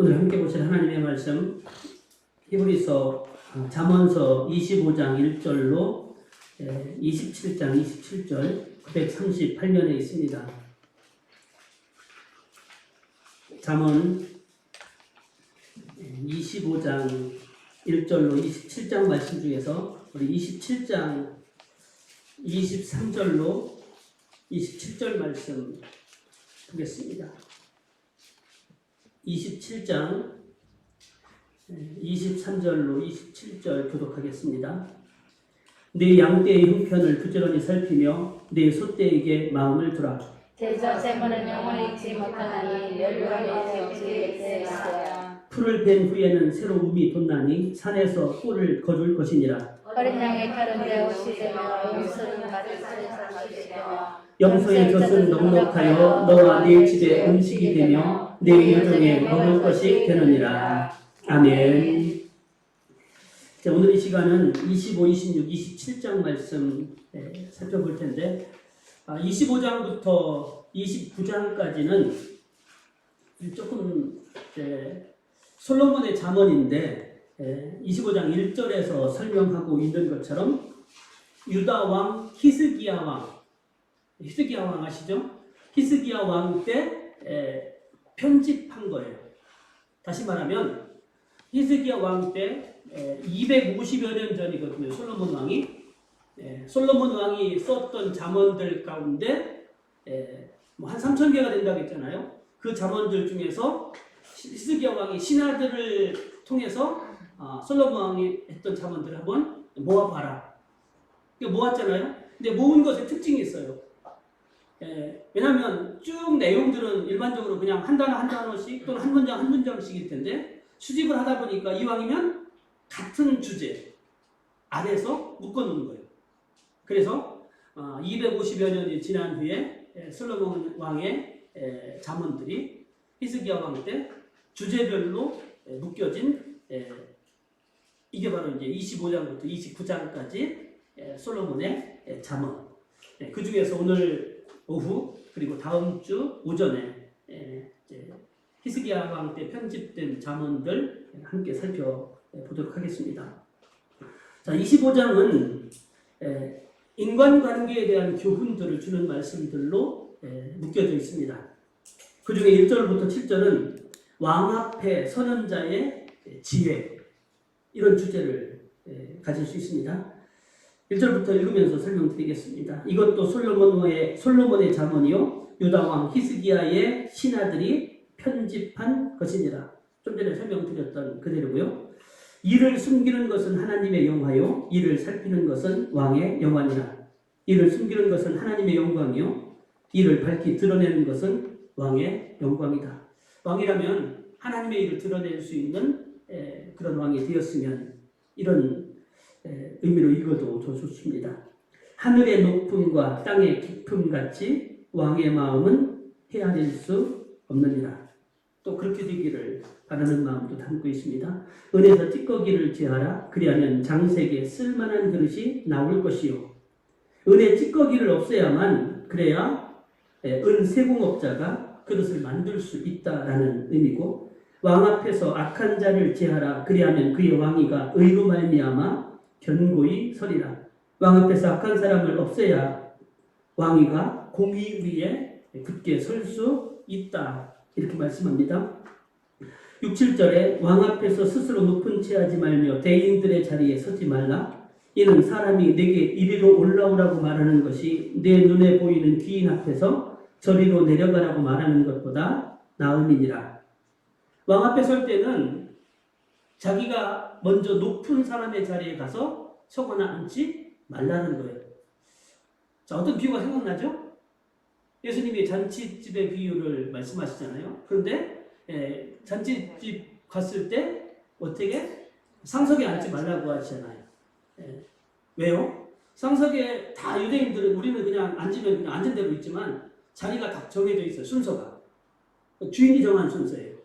오늘 함께 보실 하나님의 말씀 히브리서 잠언서 25장 1절로 27장 27절 938면에 있습니다. 잠언 25장 1절로 27장 말씀 중에서 우리 27장 23절로 27절 말씀 보겠습니다. 27장 23절로 27절 교독하겠습니다. 네 양떼의 형편을 부지런히 살피며 네 소떼에게 마음을 두라. 제저 세모는 영원히 잊지 못하나니 멸류관에 없이 있으리라. 풀을 벤 후에는 새로움이 돋나니 산에서 꿀을 거둘 것이니라. 어린 양의 털은 배옷이 되며 염소는 가죽을 삼으시며 염소의 젖은 넉넉하여 너와 네 집의 음식이 되며 네 일종에 먹을 것이 되느니라. 아멘. 자, 오늘 이 시간은 25, 26, 27장 말씀 살펴볼 텐데 25장부터 29장까지는 조금 솔로몬의 잠언인데 25장 1절에서 설명하고 있는 것처럼 유다 왕 히스기야 왕 아시죠? 히스기야 왕 때 편집한 거예요. 다시 말하면 히스기야 왕 때 250여 년 전이거든요. 솔로몬 왕이 썼던 잠언들 가운데 한 3,000개가 된다고 했잖아요. 그 잠언들 중에서 히스기야 왕이 신하들을 통해서 솔로몬 왕이 했던 잠언들을 한번 모아봐라. 모았잖아요. 근데 모은 것에 특징이 있어요. 왜냐하면 쭉 내용들은 일반적으로 그냥 한 단어 한 단어씩 또는 한 문장 한 문장씩일 텐데 수집을 하다 보니까 이왕이면 같은 주제 아래서 묶어놓는 거예요. 그래서 250여 년이 지난 후에 솔로몬 왕의 잠언들이 히스기야 왕 때 주제별로 묶여진 이게 바로 이제 25장부터 29장까지 솔로몬의 잠언. 그 중에서 오늘 오후 그리고 다음 주 오전에 히스기야 왕 때 편집된 잠언들 함께 살펴보도록 하겠습니다. 자, 25장은 인간관계에 대한 교훈들을 주는 말씀들로 묶여져 있습니다. 그 중에 1절부터 7절은 왕 앞에 서는 자의 지혜 이런 주제를 가질 수 있습니다. 1절부터 읽으면서 설명드리겠습니다. 이것도 솔로몬의 잠언이요 유다 왕 히스기야의 신하들이 편집한 것이니라. 좀 전에 설명드렸던 그대로고요. 이를 숨기는 것은 하나님의 영화요 이를 살피는 것은 왕의 영광이라. 이를 숨기는 것은 하나님의 영광이요 이를 밝히 드러내는 것은 왕의 영광이다. 왕이라면 하나님의 일을 드러낼 수 있는 그런 왕이 되었으면 이런 의미로 읽어도 좋습니다. 하늘의 높음과 땅의 깊음 같이 왕의 마음은 헤아릴 수 없느니라. 또 그렇게 되기를 바라는 마음도 담고 있습니다. 은에서 찌꺼기를 제하라. 그리하면 장색에 쓸만한 그릇이 나올 것이요. 은의 찌꺼기를 없애야만 그래야 은 세공업자가 그릇을 만들 수 있다라는 의미고, 왕 앞에서 악한 자를 제하라. 그리하면 그의 왕위가 의로 말미암아 견고히 서리라. 왕 앞에서 악한 사람을 없애야 왕위가 공의 위에 굳게 설 수 있다. 이렇게 말씀합니다. 6, 7절에 왕 앞에서 스스로 높은 채 하지 말며 대인들의 자리에 서지 말라. 이는 사람이 내게 이리로 올라오라고 말하는 것이 내 눈에 보이는 귀인 앞에서 저리로 내려가라고 말하는 것보다 나음이니라. 왕 앞에 설 때는 자기가 먼저 높은 사람의 자리에 가서 서거나 앉지 말라는 거예요. 자, 어떤 비유가 생각나죠? 예수님이 잔치집의 비유를 말씀하시잖아요. 그런데 잔치집 갔을 때 어떻게? 상석에 앉지 말라고 하시잖아요. 왜요? 상석에 다 유대인들은 우리는 그냥 앉으면 그냥 앉은 대로 있지만 자리가 다 정해져 있어요. 순서가. 주인이 정한 순서예요.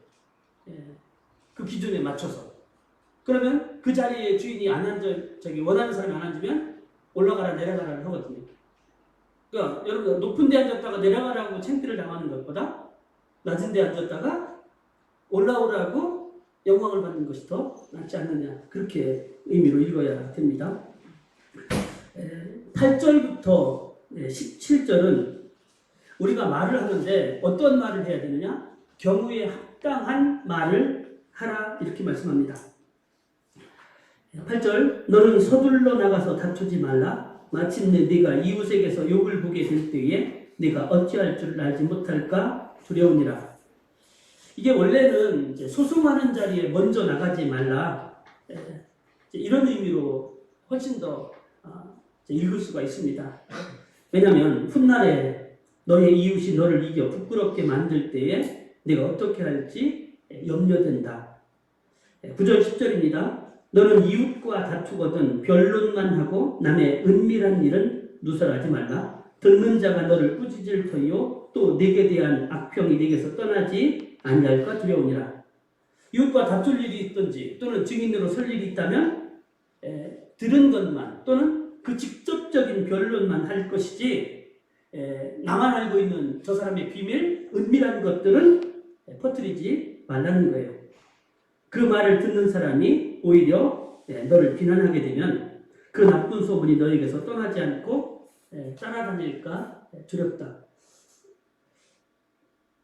그 기준에 맞춰서. 그러면 그 자리에 주인이 안 앉아, 원하는 사람이 안 앉으면 올라가라 내려가라 하거든요. 그러니까 여러분 높은 데 앉았다가 내려가라고 창피를 당하는 것보다 낮은 데 앉았다가 올라오라고 영광을 받는 것이 더 낫지 않느냐, 그렇게 의미로 읽어야 됩니다. 8절부터 17절은 우리가 말을 하는데 어떤 말을 해야 되느냐? 경우에 합당한 말을 하라, 이렇게 말씀합니다. 8절, 너는 서둘러 나가서 다투지 말라. 마침내 네가 이웃에게서 욕을 보게 될 때에 네가 어찌할 줄 알지 못할까 두려우니라. 이게 원래는 이제 소송하는 자리에 먼저 나가지 말라, 이런 의미로 훨씬 더 읽을 수가 있습니다. 왜냐하면 훗날에 너의 이웃이 너를 이겨 부끄럽게 만들 때에 내가 어떻게 할지 염려된다. 9절 10절입니다. 너는 이웃과 다투거든 변론만 하고 남의 은밀한 일은 누설하지 말라. 듣는 자가 너를 꾸짖을 터이요 또 네게 대한 악평이 네게서 떠나지 아니할까 두려우니라. 이웃과 다툴 일이 있든지 또는 증인으로 설 일이 있다면 들은 것만 또는 그 직접적인 변론만 할 것이지, 나만 알고 있는 저 사람의 비밀, 은밀한 것들은 퍼뜨리지 말라는 거예요. 그 말을 듣는 사람이 오히려 너를 비난하게 되면 그 나쁜 소문이 너에게서 떠나지 않고 따라다닐까 두렵다.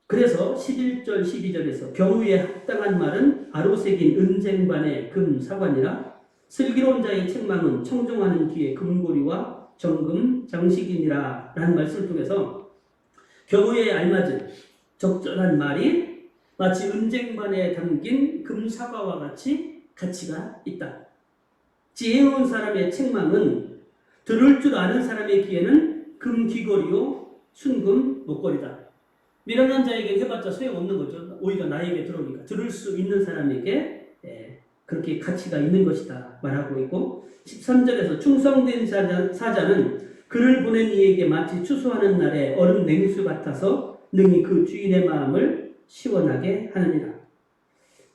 그래서 11절 12절에서 경우에 합당한 말은 아로새긴 은쟁반의 금 사관이라. 슬기로운 자의 책망은 청종하는 귀의 금고리와 정금 장식이니라 라는 말씀을 통해서 경우에 알맞은 적절한 말이 마치 은쟁반에 담긴 금사과와 같이 가치가 있다. 지혜로운 사람의 책망은 들을 줄 아는 사람의 귀에는 금귀걸이요 순금 목걸이다. 미련한 자에게 해봤자 소용없는 거죠. 오히려 나에게 들어오니까 들을 수 있는 사람에게 그렇게 가치가 있는 것이다 말하고 있고, 13절에서 충성된 사자는 그를 보낸 이에게 마치 추수하는 날에 얼음 냉수 같아서 능히 그 주인의 마음을 시원하게 하느니라.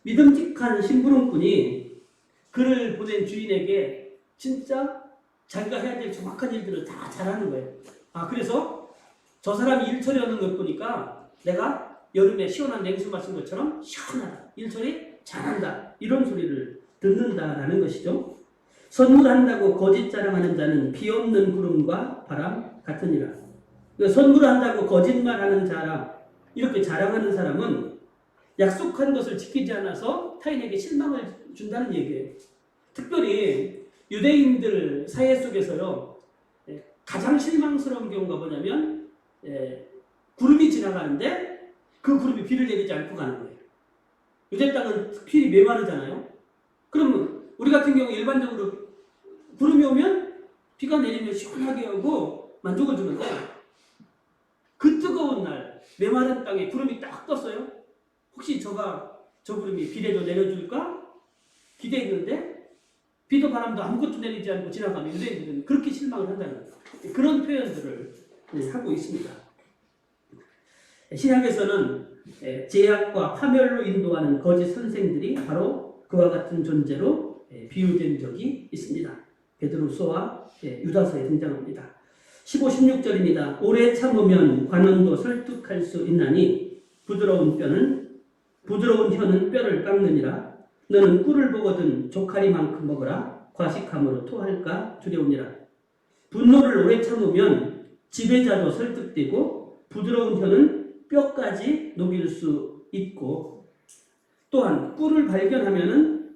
믿음직한 심부름꾼이 그를 보낸 주인에게 진짜 자기가 해야 될 정확한 일들을 다 잘하는 거예요. 그래서 저 사람이 일 처리하는 걸 보니까 내가 여름에 시원한 냉수 마신 것처럼 시원하다, 일 처리 잘한다, 이런 소리를 듣는다라는 것이죠. 선물한다고 거짓 자랑하는 자는 비 없는 구름과 바람 같으니라. 선물한다고 거짓말하는 자라, 이렇게 자랑하는 사람은 약속한 것을 지키지 않아서 타인에게 실망을 준다는 얘기예요. 특별히 유대인들 사회 속에서요, 가장 실망스러운 경우가 뭐냐면 구름이 지나가는데 그 구름이 비를 내리지 않고 가는 거예요. 유대 땅은 필이 메마르잖아요. 그러면 우리 같은 경우 일반적으로 구름이 오면 비가 내리면 시원하게 하고 만족을 주는데, 그 뜨거운 날 메마른 땅에 구름이 딱 떴어요. 혹시 저 구름이 비라도 내려줄까 기대했는데 비도 바람도 아무것도 내리지 않고 지나가면 유대인들은 그렇게 실망을 한다는 거예요. 그런 표현들을 하고 있습니다. 신약에서는 제약과 파멸로 인도하는 거짓 선생들이 바로 그와 같은 존재로 비유된 적이 있습니다. 베드로서와 유다서에 등장합니다. 15, 16절입니다. 오래 참으면 관원도 설득할 수 있나니 부드러운 혀는 뼈를 깎느니라. 너는 꿀을 보거든 조카리만큼 먹으라. 과식함으로 토할까 두려우니라. 분노를 오래 참으면 지배자도 설득되고 부드러운 혀는 뼈까지 녹일 수 있고, 또한 꿀을 발견하면은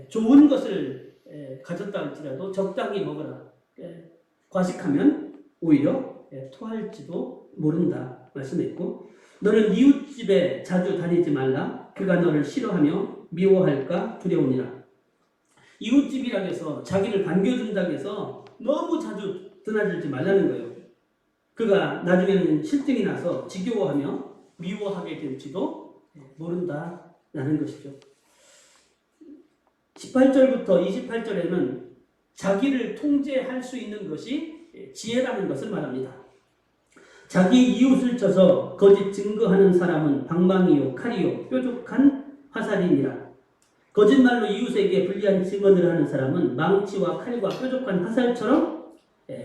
좋은 것을 가졌다 할지라도 적당히 먹어라. 과식하면 오히려 토할지도 모른다 말씀했고, 너는 이웃집에 자주 다니지 말라. 그가 너를 싫어하며 미워할까 두려우니라. 이웃집이라 해서 자기를 반겨준다고 해서 너무 자주 드나들지 말라는 거예요. 그가 나중에는 실증이 나서 지겨워하며 미워하게 될지도 모른다라는 것이죠. 18절부터 28절에는 자기를 통제할 수 있는 것이 지혜라는 것을 말합니다. 자기 이웃을 쳐서 거짓 증거하는 사람은 방망이요 칼이요 뾰족한 화살이니라. 거짓말로 이웃에게 불리한 증언을 하는 사람은 망치와 칼과 뾰족한 화살처럼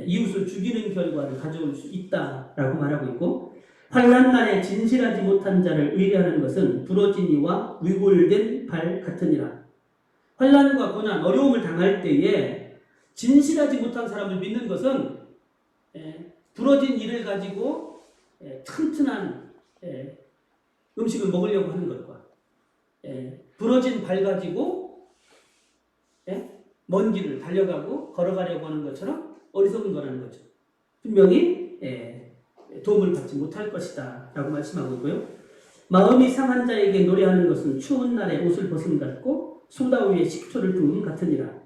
이웃을 죽이는 결과를 가져올 수 있다라고 말하고 있고, 환난 날에 진실하지 못한 자를 의뢰하는 것은 부러진 이와 위골된 발 같으니라. 환난과 고난, 어려움을 당할 때에 진실하지 못한 사람을 믿는 것은 부러진 이를 가지고 튼튼한 음식을 먹으려고 하는 것과 부러진 발 가지고 먼 길을 달려가고 걸어가려고 하는 것처럼 어리석은 거라는 거죠. 분명히 도움을 받지 못할 것이다 라고 말씀하고 있고요. 마음이 상한 자에게 노래하는 것은 추운 날에 옷을 벗음 같고 소다 위에 식초를 부음 같으니라.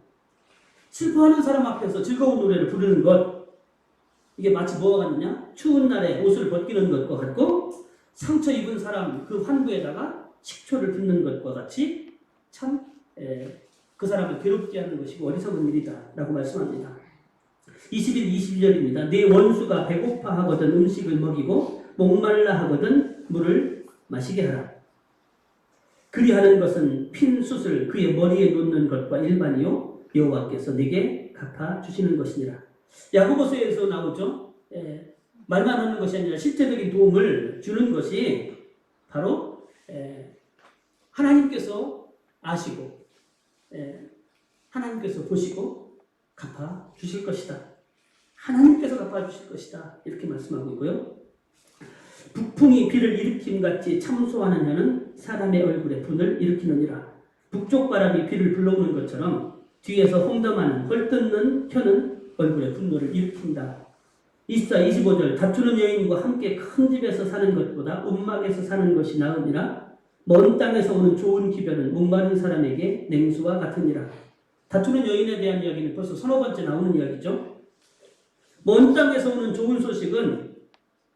슬퍼하는 사람 앞에서 즐거운 노래를 부르는 것, 이게 마치 뭐와 같느냐? 추운 날에 옷을 벗기는 것과 같고 상처 입은 사람 그 환부에다가 식초를 붓는 것과 같이 참 그 사람을 괴롭게 하는 것이고 어리석은 일이다 라고 말씀합니다. 21, 22절입니다. 네 원수가 배고파 하거든 음식을 먹이고 목말라 하거든 물을 마시게 하라. 그리하는 것은 핀 숯을 그의 머리에 놓는 것과 일반이요 여호와께서 네게 갚아 주시는 것이니라. 야고보서에서 나오죠. 말만 하는 것이 아니라 실제적인 도움을 주는 것이 바로 하나님께서 아시고 하나님께서 보시고 갚아 주실 것이다. 하나님께서 갚아 주실 것이다. 이렇게 말씀하고 있고요. 북풍이 비를 일으킴같이 참소하는 혀는 사람의 얼굴에 분을 일으키느니라. 북쪽 바람이 비를 불러오는 것처럼 뒤에서 홍담하는 헐뜯는 혀는 얼굴에 분노를 일으킨다. 24, 25절 다투는 여인과 함께 큰 집에서 사는 것보다 움막에서 사는 것이 나으니라. 먼 땅에서 오는 좋은 기별은 목마른 사람에게 냉수와 같으니라. 다투는 여인에 대한 이야기는 벌써 서너 번째 나오는 이야기죠. 먼 땅에서 오는 좋은 소식은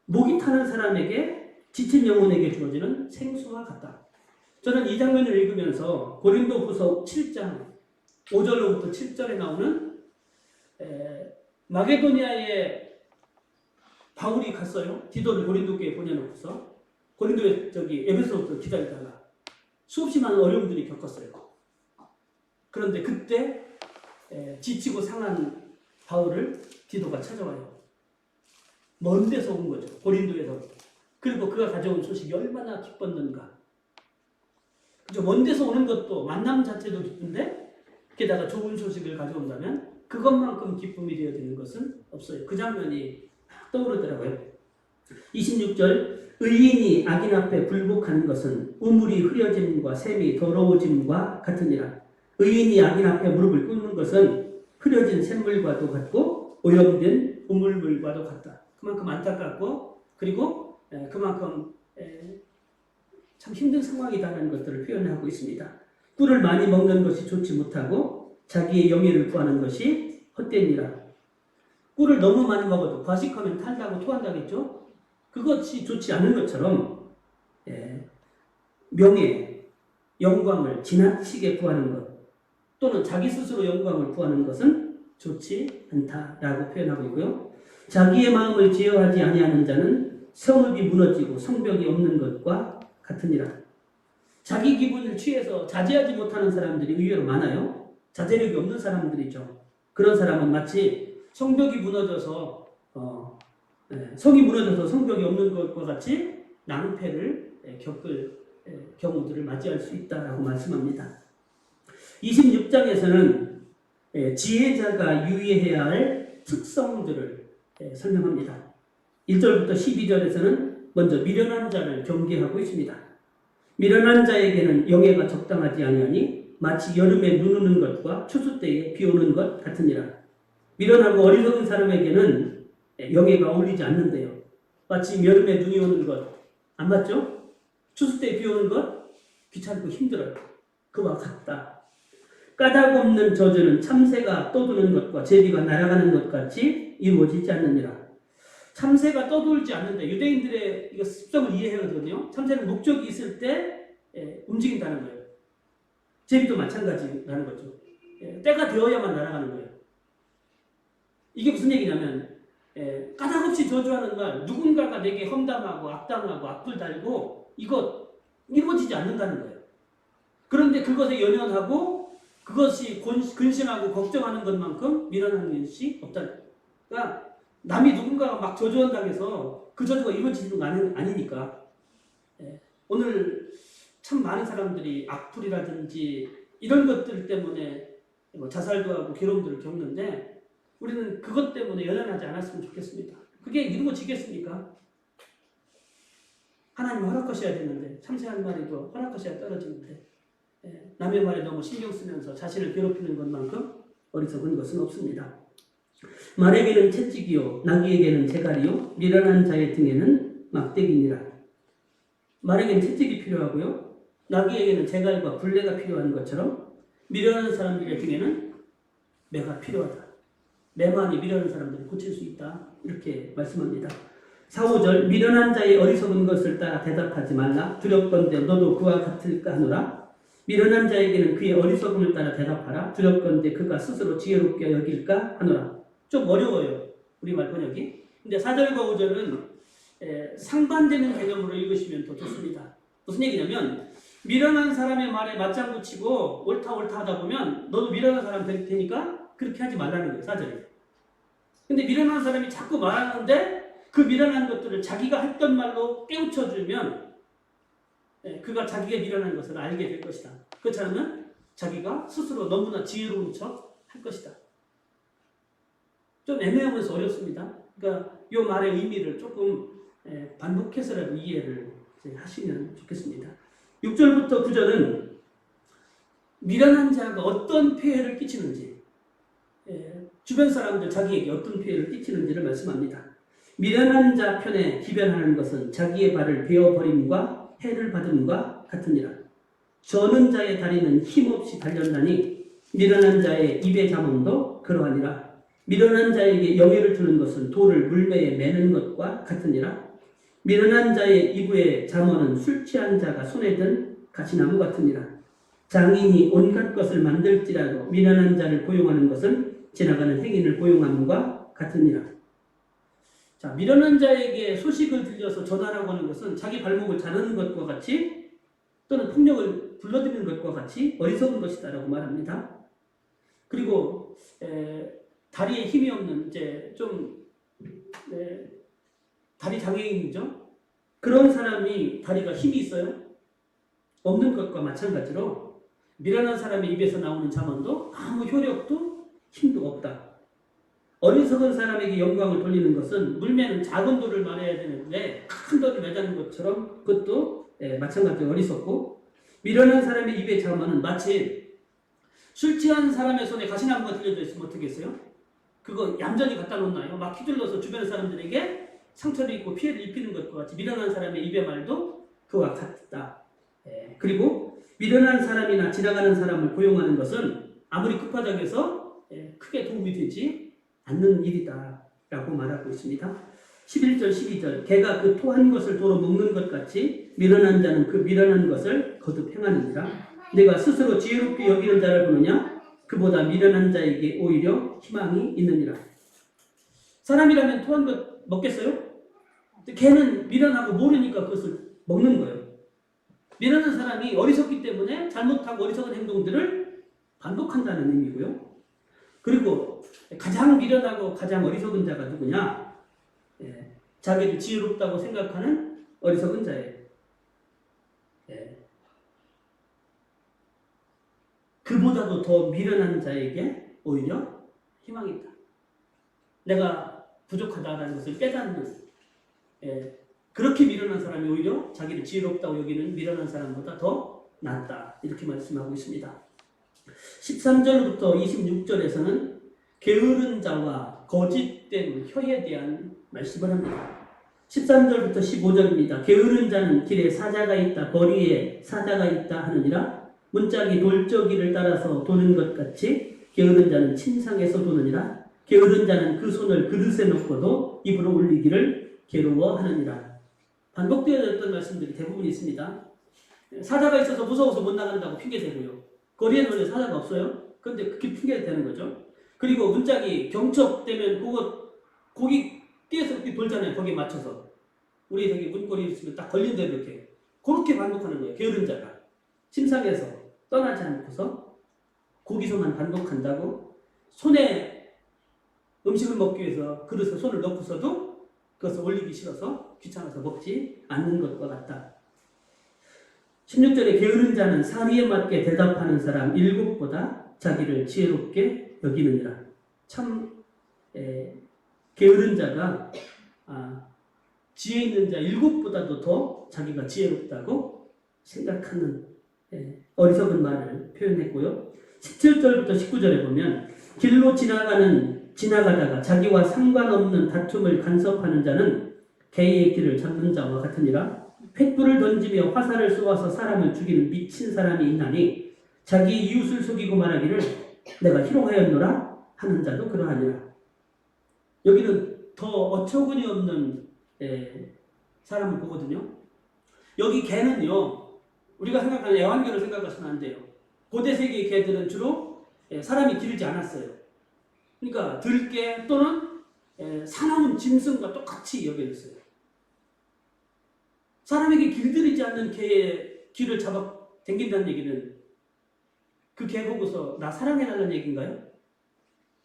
목이 타는 사람에게 지친 영혼에게 주어지는 생수와 같다. 저는 이 장면을 읽으면서 고린도후서 7장 5절로부터 7절에 나오는 마게도니아에 바울이 갔어요. 디도를 고린도교에 보내놓고서 고린도에 에베소부터 기다리다가 수없이 많은 어려움들이 겪었어요. 그런데 그때 지치고 상한 바울을 디도가 찾아와요. 먼 데서 온 거죠. 고린도에서. 그리고 그가 가져온 소식이 얼마나 기뻤는가. 그죠? 먼 데서 오는 것도 만남 자체도 기쁜데 게다가 좋은 소식을 가져온다면 그것만큼 기쁨이 되어지는 것은 없어요. 그 장면이 떠오르더라고요. 26절 의인이 악인 앞에 굴복하는 것은 우물이 흐려짐과 샘이 더러워짐과 같으니라. 의인이 악인 앞에 무릎을 꿇는 것은 흐려진 샘물과도 같고 오염된 우물물과도 같다. 그만큼 안타깝고 그리고 그만큼 참 힘든 상황이다라는 것들을 표현하고 있습니다. 꿀을 많이 먹는 것이 좋지 못하고 자기의 영예를 구하는 것이 헛되니라. 꿀을 너무 많이 먹어도 과식하면 탈다고 토한다겠죠? 그것이 좋지 않은 것처럼 명예, 영광을 지나치게 구하는 것 또는 자기 스스로 영광을 구하는 것은 좋지 않다라고 표현하고 있고요. 자기의 마음을 제어하지 아니하는 자는 성읍이 무너지고 성벽이 없는 것과 같으니라. 자기 기분을 취해서 자제하지 못하는 사람들이 의외로 많아요. 자제력이 없는 사람들이죠. 그런 사람은 마치 성벽이 무너져서 성이 무너져서 성벽이 없는 것과 같이 낭패를 겪을 경우들을 맞이할 수 있다라고 말씀합니다. 26장에서는 지혜자가 유의해야 할 특성들을 설명합니다. 1절부터 12절에서는 먼저 미련한 자를 경계하고 있습니다. 미련한 자에게는 영예가 적당하지 아니하니 마치 여름에 눈 오는 것과 추수 때에 비 오는 것 같으니라. 미련하고 어리석은 사람에게는 영예가 어울리지 않는데요. 마치 여름에 눈이 오는 것 안 맞죠? 추수 때에 비 오는 것 귀찮고 힘들어요. 그와 같다. 까닭 없는 저주는 참새가 떠도는 것과 제비가 날아가는 것 같이 이루어지지 않느니라. 참새가 떠돌지 않는데 유대인들의 이거 습성을 이해해야 되거든요. 참새는 목적이 있을 때 움직인다는 거예요. 제비도 마찬가지라는 거죠. 때가 되어야만 날아가는 거예요. 이게 무슨 얘기냐면 까닭없이 저주하는 말 누군가가 내게 험담하고 악담하고 악플 달고 이거 이루어지지 않는다는 거예요. 그런데 그것에 연연하고 그것이 근심하고 걱정하는 것만큼 미련한 것이 없다. 그러니까 남이 누군가가 막 저주한다고 해서 그 저주가 이루어지는 거 아니니까. 오늘 참 많은 사람들이 악플이라든지 이런 것들 때문에 자살도 하고 괴로움들을 겪는데 우리는 그것 때문에 연연하지 않았으면 좋겠습니다. 그게 이루어지겠습니까? 하나님 허락하셔야 되는데 참새한 마리도 허락하셔야 떨어지는데 남의 말에 너무 신경 쓰면서 자신을 괴롭히는 것만큼 어리석은 것은 없습니다. 말에게는 채찍이요 나귀에게는 재갈이요 미련한 자의 등에는 막대기니라. 말에게는 채찍이 필요하고요 나귀에게는 재갈과 굴레가 필요한 것처럼 미련한 사람들의 등에는 매가 필요하다. 매만이 미련한 사람들을 고칠 수 있다. 이렇게 말씀합니다. 4, 5절 미련한 자의 어리석은 것을 따라 대답하지 말라. 두렵건대 너도 그와 같을까 하노라. 미련한 자에게는 그의 어리석음을 따라 대답하라. 두렵건대 그가 스스로 지혜롭게 여길까 하노라. 좀 어려워요. 우리말 번역이. 근데 4절과 5절은 상반되는 개념으로 읽으시면 더 좋습니다. 무슨 얘기냐면 미련한 사람의 말에 맞장구 치고 옳다 하다 보면 너도 미련한 사람 될 테니까 그렇게 하지 말라는 거예요. 4절에. 근데 미련한 사람이 자꾸 말하는데 그 미련한 것들을 자기가 했던 말로 깨우쳐주면 그가 자기가 미련한 것을 알게 될 것이다. 그렇지 않으면 자기가 스스로 너무나 지혜로운 척 할 것이다. 좀 애매하면서 어렵습니다. 그러니까 이 말의 의미를 조금 반복해서라도 이해를 하시면 좋겠습니다. 6절부터 9절은 미련한 자가 어떤 폐해를 끼치는지 주변 사람들 자기에게 어떤 피해를 끼치는지를 말씀합니다. 미련한 자 편에 기변하는 것은 자기의 발을 베어버림과 해를 받음과 같으니라. 저는 자의 다리는 힘없이 달렸나니 미련한 자의 입의 잠언도 그러하니라. 미련한 자에게 영예를 주는 것은 돌을 물매에 매는 것과 같으니라. 미련한 자의 이부의 잠언은 술 취한 자가 손에 든 가시나무 같으니라. 장인이 온갖 것을 만들지라도 미련한 자를 고용하는 것은 지나가는 행인을 고용함과 같으니라. 자, 미련한 자에게 소식을 들려서 전하라고 하는 것은 자기 발목을 자르는 것과 같이 또는 폭력을 불러들이는 것과 같이 어리석은 것이다라고 말합니다. 그리고 다리에 힘이 없는 이제 좀 다리 장애인이죠. 그런 사람이 다리가 힘이 있어요? 없는 것과 마찬가지로 미련한 사람의 입에서 나오는 잠언도 아무 효력도 힘도 없다. 어리석은 사람에게 영광을 돌리는 것은 물매는 작은 돌을 말해야 되는데 큰 돌을 매자는 것처럼 그것도 마찬가지로 어리석고 미련한 사람의 입에 잠언은 마치 술 취한 사람의 손에 가시나무가 들려져 있으면 어떻게 했어요? 그거 얌전히 갖다 놓나요? 막 휘둘러서 주변 사람들에게 상처를 입고 피해를 입히는 것과 같이 미련한 사람의 입의 말도 그와 같다. 그리고 미련한 사람이나 지나가는 사람을 고용하는 것은 아무리 급하다고 크게 도움이 되지 않는 일이다 라고 말하고 있습니다. 11절 12절 개가 그 토한 것을 도로 먹는 것 같이 미련한 자는 그 미련한 것을 거듭 행하느니라. 내가 스스로 지혜롭게 여기는 자를 보느냐? 그보다 미련한 자에게 오히려 희망이 있느니라. 사람이라면 토한 것 먹겠어요? 개는 미련하고 모르니까 그것을 먹는 거예요. 미련한 사람이 어리석기 때문에 잘못하고 어리석은 행동들을 반복한다는 의미고요. 그리고 가장 미련하고 가장 어리석은 자가 누구냐? 자기를 지혜롭다고 생각하는 어리석은 자예요. 그보다도 더 미련한 자에게 오히려 희망이 있다. 내가 부족하다라는 것을 깨닫는 그렇게 미련한 사람이 오히려 자기를 지혜롭다고 여기는 미련한 사람보다 더 낫다. 이렇게 말씀하고 있습니다. 13절부터 26절에서는 게으른 자와 거짓된 혀에 대한 말씀을 합니다. 13절부터 15절입니다. 게으른 자는 길에 사자가 있다, 거리에 사자가 있다 하느니라. 문짝이 돌저기를 따라서 도는 것 같이 게으른 자는 침상에서 도느니라. 게으른 자는 그 손을 그릇에 놓고도 입으로 올리기를 괴로워하느니라. 반복되어졌던 말씀들이 대부분 있습니다. 사자가 있어서 무서워서 못 나간다고 핑계대고요. 거리에는 원래 사자가 없어요. 그런데 그게 핑계되는 거죠. 그리고 문짝이 경첩되면 거기 뛰어서 이렇게 돌잖아요. 거기에 맞춰서. 우리 저기 문고리 있으면 딱 걸린 대로 이렇게. 그렇게 반복하는 거예요. 게으른 자가. 침상에서 떠나지 않고서 거기서만 반복한다고 손에 음식을 먹기 위해서 그릇에 손을 넣고서도 그것을 올리기 싫어서 귀찮아서 먹지 않는 것과 같다. 16절에 게으른 자는 사리에 맞게 대답하는 사람 일곱보다 자기를 지혜롭게 여기느니라. 참 게으른 자가 지혜 있는 자 일곱보다도 더 자기가 지혜롭다고 생각하는 어리석은 말을 표현했고요. 17절부터 19절에 보면 길로 지나가다가 자기와 상관없는 다툼을 간섭하는 자는 개의 길을 잡는 자와 같으니라. 횃불을 던지며 화살을 쏘아서 사람을 죽이는 미친 사람이 있나니 자기 이웃을 속이고 말하기를 내가 희롱하였노라 하는 자도 그러하니라. 여기는 더 어처구니 없는 사람을 보거든요. 여기 개는요, 우리가 생각하는 애완개를 생각하시면 안 돼요. 고대 세계의 개들은 주로 사람이 기르지 않았어요. 그러니까 들개 또는 사나운 짐승과 똑같이 여겨졌어요. 사람에게 길들이지 않는 개의 귀를 잡아 당긴다는 얘기는 그 개 보고서 나 사랑해달라는 얘기인가요?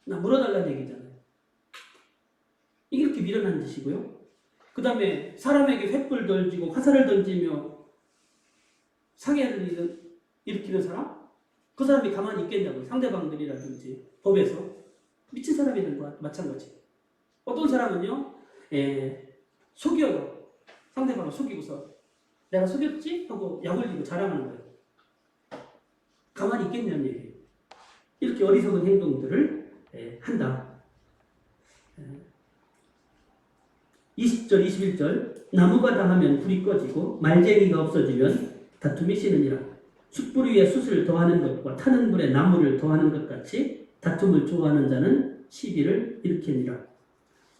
나 물어달라는 얘기잖아요. 이게 이렇게 미련한 짓이고요. 그 다음에 사람에게 횃불 던지고 화살을 던지며 상해를 일으키는 사람? 그 사람이 가만히 있겠냐고. 상대방들이라든지 법에서 미친 사람이 되는 거와 마찬가지. 어떤 사람은요, 속여요. 상대방을 속이고서 내가 속였지? 하고 약 올리고 자랑하는 거예요. 가만히 있겠냐는 얘기예요. 이렇게 어리석은 행동들을 한다. 20절, 21절 나무가 당하면 불이 꺼지고 말쟁이가 없어지면 다툼이 시느니라. 숯불 위에 숯을 더하는 것과 타는 불에 나무를 더하는 것 같이 다툼을 좋아하는 자는 시비를 일으키니라.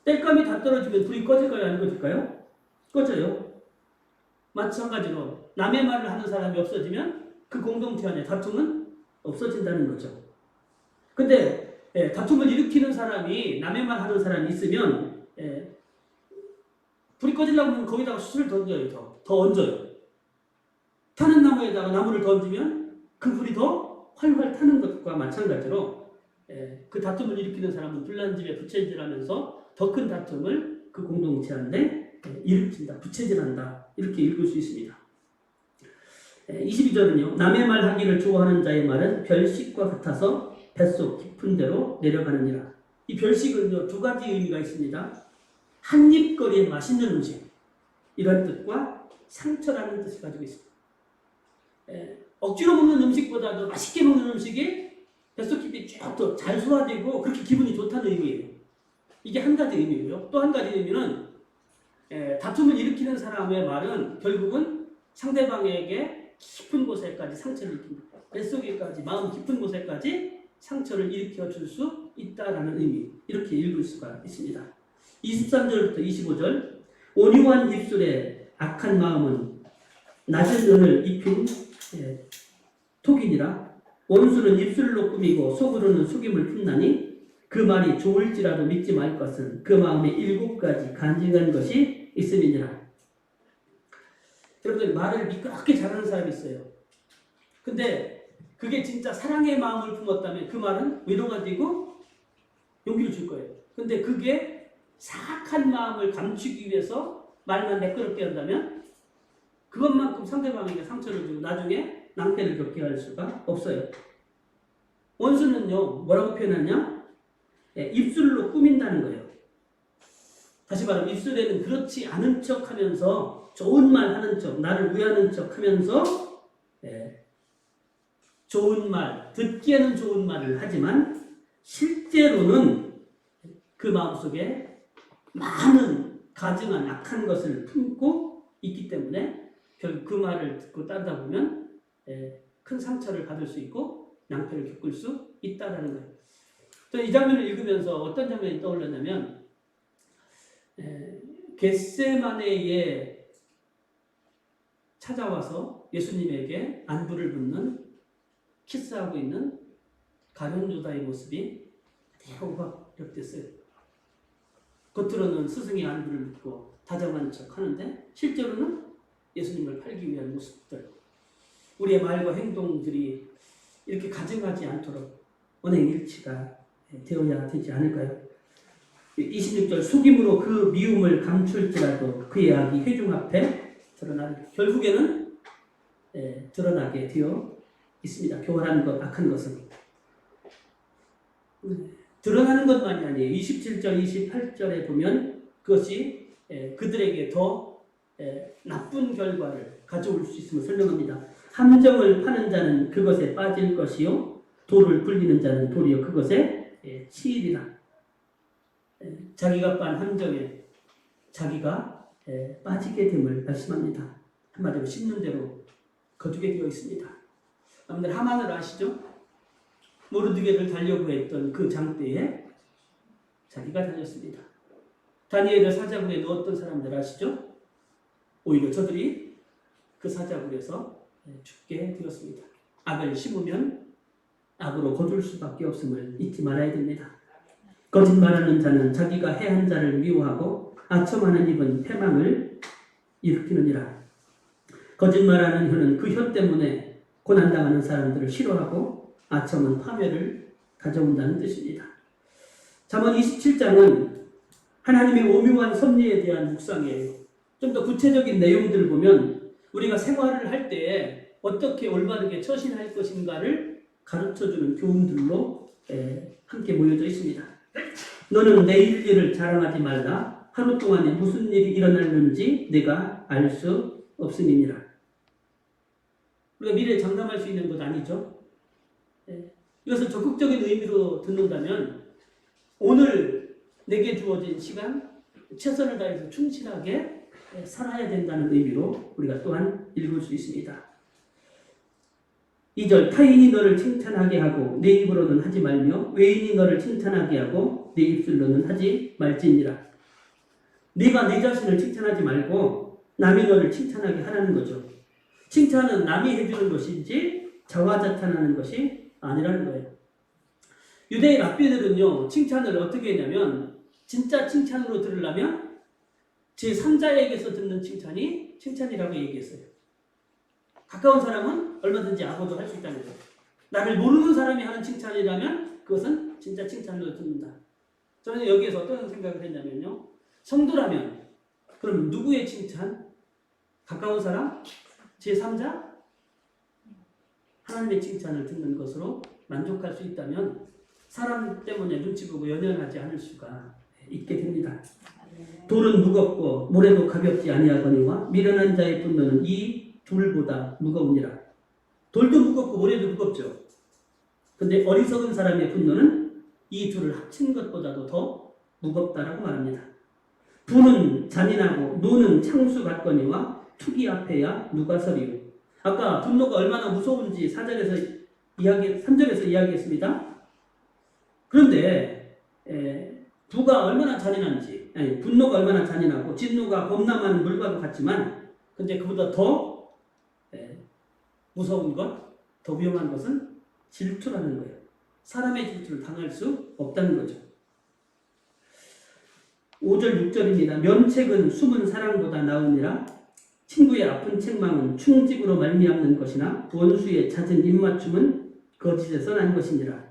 땔감이 다 떨어지면 불이 꺼질까요? 안 꺼질까요? 꺼져요. 마찬가지로 남의 말을 하는 사람이 없어지면 그 공동체 안에 다툼은 없어진다는 거죠. 근데 다툼을 일으키는 사람이 남의 말 하는 사람이 있으면 불이 꺼지려고 하면 거기다가 숯을 던져요. 더 얹어요. 타는 나무에다가 나무를 던지면 그 불이 더 활활 타는 것과 마찬가지로 그 다툼을 일으키는 사람은 불난 집에 부채질하면서 더 큰 다툼을 그 공동체 안에 일으킨다, 부채질한다, 이렇게 읽을 수 있습니다. 22절은요. 남의 말 하기를 좋아하는 자의 말은 별식과 같아서 뱃속 깊은 데로 내려가느니라. 이 별식은요, 두 가지 의미가 있습니다. 한입거리의 맛있는 음식, 이런 뜻과 상처라는 뜻을 가지고 있습니다. 억지로 먹는 음식보다도 맛있게 먹는 음식이 뱃속 깊이 쭉 더 잘 소화되고 그렇게 기분이 좋다는 의미예요. 이게 한 가지 의미고요. 또 한 가지 의미는 다툼을 일으키는 사람의 말은 결국은 상대방에게 깊은 곳에까지 상처를 일으킵니다. 뱃속에까지, 마음 깊은 곳에까지 상처를 일으켜 줄 수 있다라는 의미, 이렇게 읽을 수가 있습니다. 23절부터 25절 온유한 입술에 악한 마음은 낮은 은을 입힌 톡이니라. 원수는 입술로 꾸미고 속으로는 속임을 품나니 그 말이 좋을지라도 믿지 말 것은 그 마음에 7가지 간직한 것이 있음이니라. 여러분들 말을 미끄럽게 잘하는 사람이 있어요. 근데 그게 진짜 사랑의 마음을 품었다면 그 말은 위로가 되고 용기를 줄 거예요. 근데 그게 사악한 마음을 감추기 위해서 말만 매끄럽게 한다면 그것만큼 상대방에게 상처를 주고 나중에 낭패를 겪게 할 수가 없어요. 원수는요, 뭐라고 표현하냐? 입술로 꾸민다는 거예요. 다시 말하면 입술에는 그렇지 않은 척 하면서 좋은 말 하는 척, 나를 위하는 척 하면서 좋은 말, 듣기에는 좋은 말을 하지만 실제로는 그 마음속에 많은 가증한 악한 것을 품고 있기 때문에 결국 그 말을 듣고 따르다 보면 큰 상처를 받을 수 있고 낭패를 겪을 수 있다는 거예요. 저는 이 장면을 읽으면서 어떤 장면이 떠올랐냐면 겟세마네에 찾아와서 예수님에게 안부를 묻는 키스하고 있는 가룟 유다의 모습이 매우 우박력됐어요. 겉으로는 스승의 안부를 묻고 다정한 척 하는데 실제로는 예수님을 팔기 위한 모습들, 우리의 말과 행동들이 이렇게 가증하지 않도록 언행일치가 되어야 되지 않을까요? 26절 속임으로 그 미움을 감출지라도 그의 악이 회중 앞에 드러나는 결국에는 드러나게 되어 있습니다. 교활한 것, 악한 것은 드러나는 것만이 아니에요. 27절, 28절에 보면 그것이 그들에게 더 나쁜 결과를 가져올 수 있음을 설명합니다. 함정을 파는 자는 그것에 빠질 것이요 돌을 굴리는 자는 도리어 그것에 치이리라. 자기가 빤 함정에 자기가 빠지게 됨을 말씀합니다. 한마디로 심는 대로 거두게 되어 있습니다. 여러분들 하만을 아시죠? 모르드게를 달려고 했던 그 장대에 자기가 달렸습니다. 다니엘을 사자굴에 넣었던 사람들 아시죠? 오히려 저들이 그 사자굴에서 죽게 되었습니다. 악을 심으면 악으로 거둘 수밖에 없음을 잊지 말아야 됩니다. 거짓말하는 자는 자기가 해한 자를 미워하고 아첨하는 입은 패망을 일으키느니라. 거짓말하는 혀는 그 혀 때문에 고난당하는 사람들을 싫어하고 아첨은 파멸을 가져온다는 뜻입니다. 잠언 27장은 하나님의 오묘한 섭리에 대한 묵상이에요. 좀 더 구체적인 내용들을 보면 우리가 생활을 할 때 어떻게 올바르게 처신할 것인가를 가르쳐주는 교훈들로 함께 모여져 있습니다. 너는 내일 일을 자랑하지 말라. 하루 동안에 무슨 일이 일어날는지 내가 알 수 없음이니라. 우리가 미래에 장담할 수 있는 것 아니죠? 이것을 적극적인 의미로 듣는다면 오늘 내게 주어진 시간 최선을 다해서 충실하게 살아야 된다는 의미로 우리가 또한 읽을 수 있습니다. 2절 타인이 너를 칭찬하게 하고 내 입으로는 하지 말며 외인이 너를 칭찬하게 하고 내 입술로는 하지 말지니라. 네가 네 자신을 칭찬하지 말고 남이 너를 칭찬하게 하라는 거죠. 칭찬은 남이 해주는 것인지 자화자찬하는 것이 아니라는 거예요. 유대인 랍비들은요 칭찬을 어떻게 했냐면 진짜 칭찬으로 들으려면 제3자에게서 듣는 칭찬이 칭찬이라고 얘기했어요. 가까운 사람은 얼마든지 악어도 할 수 있다는 거예요. 나를 모르는 사람이 하는 칭찬이라면 그것은 진짜 칭찬으로 듣는다. 저는 여기에서 어떤 생각을 했냐면요. 성도라면 그럼 누구의 칭찬? 가까운 사람? 제3자? 하나님의 칭찬을 듣는 것으로 만족할 수 있다면 사람 때문에 눈치 보고 연연하지 않을 수가 있게 됩니다. 돌은 무겁고 모래도 가볍지 아니하거니와 미련한 자의 분노는 이 둘보다 무거우니라. 돌도 무겁고 모래도 무겁죠. 근데 어리석은 사람의 분노는 이 둘을 합친 것보다도 더 무겁다라고 말합니다. 부는 잔인하고 노는 창수 같거니와 투기 앞에야 누가 서리요. 아까 분노가 얼마나 무서운지 3절에서 이야기했습니다. 그런데 부가 얼마나 잔인한지, 분노가 얼마나 잔인하고 진노가 범람하는 물과도 같지만 근데 그보다 더 무서운 것, 더 위험한 것은 질투라는 거예요. 사람의 질투를 당할 수 없다는 거죠. 5절 6절입니다. 면책은 숨은 사랑보다 나으니라. 친구의 아픈 책망은 충직으로 말미암는 것이나 원수의 잦은 입맞춤은 거짓에서 난 것이니라.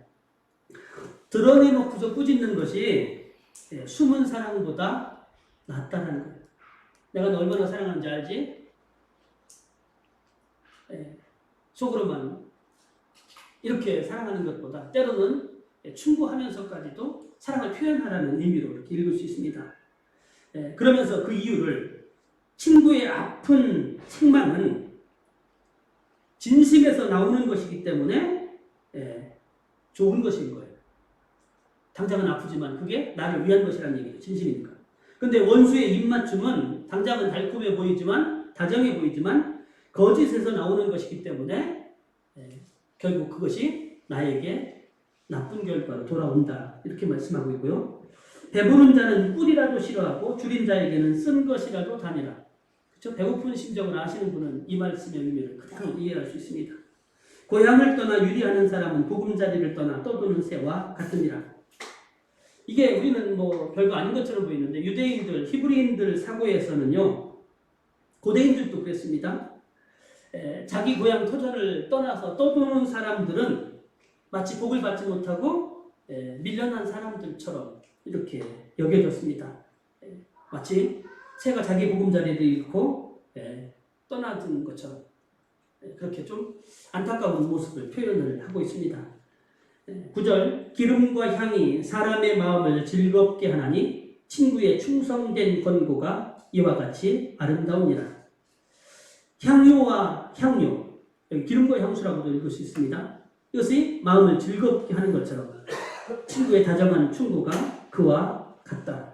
드러내놓고서 꾸짖는 것이 숨은 사랑보다 낫다는 거예요. 내가 너 얼마나 사랑하는지 알지? 속으로만 이렇게 사랑하는 것보다 때로는 충고하면서까지도 사랑을 표현하라는 의미로 이렇게 읽을 수 있습니다. 그러면서 그 이유를 친구의 아픈 책망은 진심에서 나오는 것이기 때문에 좋은 것인 거예요. 당장은 아프지만 그게 나를 위한 것이라는 얘기예요. 진심이니까. 근데 원수의 입맞춤은 당장은 달콤해 보이지만 다정해 보이지만 거짓에서 나오는 것이기 때문에 결국 그것이 나에게 나쁜 결과로 돌아온다. 이렇게 말씀하고 있고요. 배부른 자는 꿀이라도 싫어하고 줄인 자에게는 쓴 것이라도 다니라. 그렇죠? 배고픈 심정을 아시는 분은 이 말씀의 의미를 그대로 이해할 수 있습니다. 고향을 떠나 유리하는 사람은 보금자리를 떠나 떠도는 새와 같으니라. 이게 우리는 뭐 별거 아닌 것처럼 보이는데 유대인들, 히브리인들 사고에서는요. 고대인들도 그랬습니다. 자기 고향 토전을 떠나서 떠도는 사람들은 마치 복을 받지 못하고 밀려난 사람들처럼 이렇게 여겨졌습니다. 마치 새가 자기 보금자리를 잃고 떠나는 것처럼 그렇게 좀 안타까운 모습을 표현을 하고 있습니다. 9절 기름과 향이 사람의 마음을 즐겁게 하나니 친구의 충성된 권고가 이와 같이 아름다우니라. 향료와 향료, 여기 기름과 향수라고도 읽을 수 있습니다. 이것이 마음을 즐겁게 하는 것처럼 친구의 다정한 충고가 그와 같다.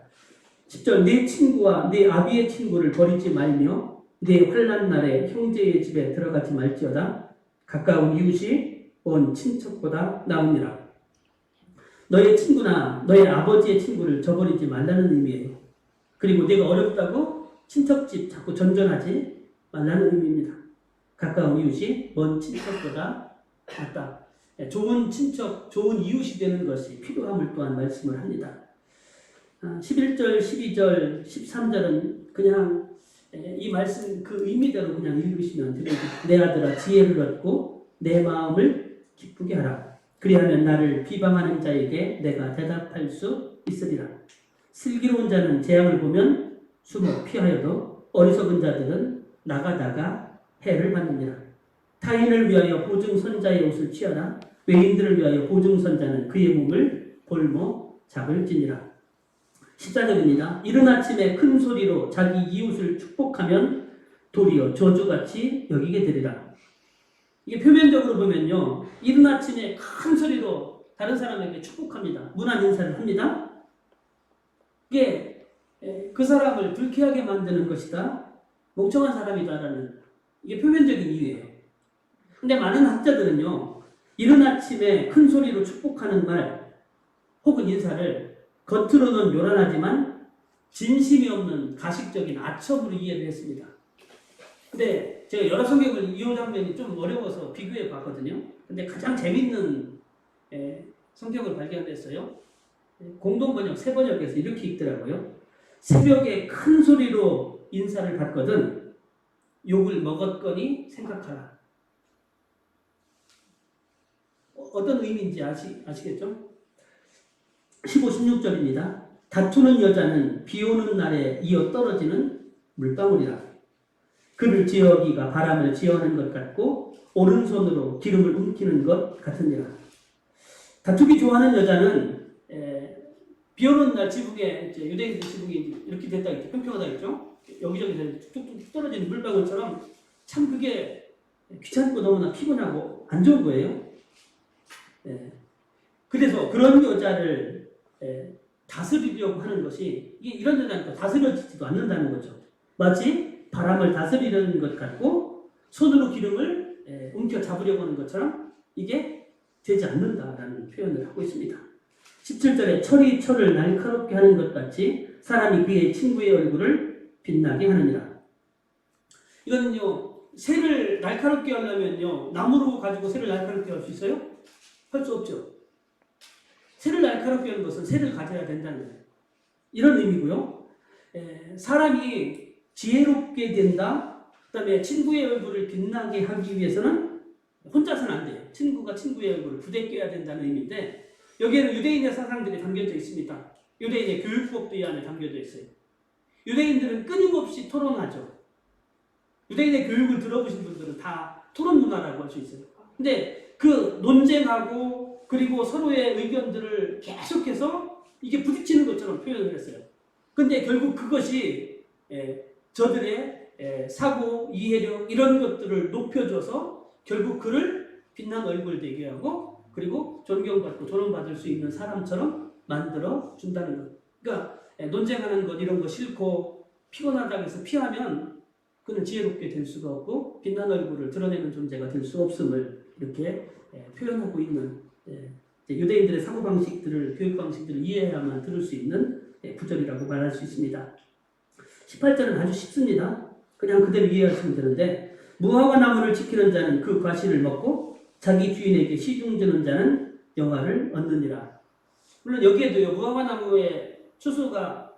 10절 네 친구와 네 아비의 친구를 버리지 말며 네 환난 날에 형제의 집에 들어가지 말지어다. 가까운 이웃이 먼 친척보다 나으니라. 너의 친구나 너의 아버지의 친구를 저버리지 말라는 의미예요. 그리고 내가 어렵다고 친척집 자꾸 전전하지 말라는 의미입니다. 가까운 이웃이 먼 친척보다 낫다. 좋은 친척, 좋은 이웃이 되는 것이 필요함을 또한 말씀을 합니다. 11절, 12절, 13절은 그냥 이 말씀 그 의미대로 그냥 읽으시면 됩니다. 내 아들아 지혜를 얻고 내 마음을 기쁘게 하라. 그리하면 나를 비방하는 자에게 내가 대답할 수 있으리라. 슬기로운 자는 재앙을 보면 숨어 피하여도 어리석은 자들은 나가다가 해를 받느니라. 타인을 위하여 보증선자의 옷을 취하라. 외인들을 위하여 보증선자는 그의 몸을 볼모 잡을지니라. 14절입니다. 이른 아침에 큰 소리로 자기 이웃을 축복하면 도리어 저주같이 여기게 되리라. 이게 표면적으로 보면요, 이른 아침에 큰 소리로 다른 사람에게 축복합니다. 문안 인사를 합니다. 이게 그 사람을 불쾌하게 만드는 것이다, 멍청한 사람이다라는 이게 표면적인 이유예요. 근데 많은 학자들은요, 이른 아침에 큰 소리로 축복하는 말 혹은 인사를 겉으로는 요란하지만 진심이 없는 가식적인 아첨으로 이해를 했습니다. 근데 제가 여러 성경을 이 장면이 좀 어려워서 비교해 봤거든요. 근데 가장 재밌는 성경을 발견했어요. 공동번역, 새번역에서 이렇게 읽더라고요. 새벽에 큰 소리로 인사를 받거든 욕을 먹었거니 생각하라. 어떤 의미인지 아시겠죠? 15, 16절입니다. 다투는 여자는 비 오는 날에 이어 떨어지는 물방울이라. 그를 지어기가 바람을 지어하는 것 같고 오른손으로 기름을 움키는 것 같으니라. 다투기 좋아하는 여자는 비 오는 날 지붕에 유대인들 지붕이 이렇게 됐다 있죠. 평평하다 있죠. 여기저기서 툭툭 떨어지는 물방울처럼 참 그게 귀찮고 너무나 피곤하고 안 좋은 거예요. 그래서 그런 여자를 다스리려고 하는 것이 이게 이런 여자는 다스려지지도 않는다는 거죠. 마치 바람을 다스리려는 것 같고 손으로 기름을 움켜 잡으려고 하는 것처럼 이게 되지 않는다라는 표현을 하고 있습니다. 17절에 철이 철을 날카롭게 하는 것 같이 사람이 그의 친구의 얼굴을 빛나게 하느니라. 이거는요, 새를 날카롭게 하려면요, 나무로 가지고 새를 날카롭게 할 수 있어요? 할 수 없죠. 새를 날카롭게 하는 것은 새를 가져야 된다는 거예요. 이런 의미고요. 사람이 지혜롭게 된다. 그 다음에 친구의 얼굴을 빛나게 하기 위해서는 혼자서는 안 돼요. 친구가 친구의 얼굴을 부대껴야 된다는 의미인데 여기에는 유대인의 사상들이 담겨져 있습니다. 유대인의 교육법도 이 안에 담겨져 있어요. 유대인들은 끊임없이 토론하죠. 유대인의 교육을 들어보신 분들은 다 토론 문화라고 할 수 있어요. 근데 그 논쟁하고 그리고 서로의 의견들을 계속해서 이게 부딪히는 것처럼 표현을 했어요. 근데 결국 그것이 저들의 사고, 이해력 이런 것들을 높여줘서 결국 그를 빛난 얼굴 되게 하고 그리고 존경받고 존엄받을 수 있는 사람처럼 만들어 준다는 것. 그러니까 논쟁하는 것 이런 거 싫고 피곤하다고 해서 피하면 그는 지혜롭게 될 수가 없고 빛난 얼굴을 드러내는 존재가 될 수 없음을 이렇게 표현하고 있는 유대인들의 사고방식들을 교육방식들을 이해해야만 들을 수 있는 구절이라고 말할 수 있습니다. 18절은 아주 쉽습니다. 그냥 그대로 이해하시면 되는데 무화과 나무를 지키는 자는 그 과실을 먹고 자기 주인에게 시중 주는 자는 영화를 얻느니라. 물론 여기에도요, 무화과 나무의 추수가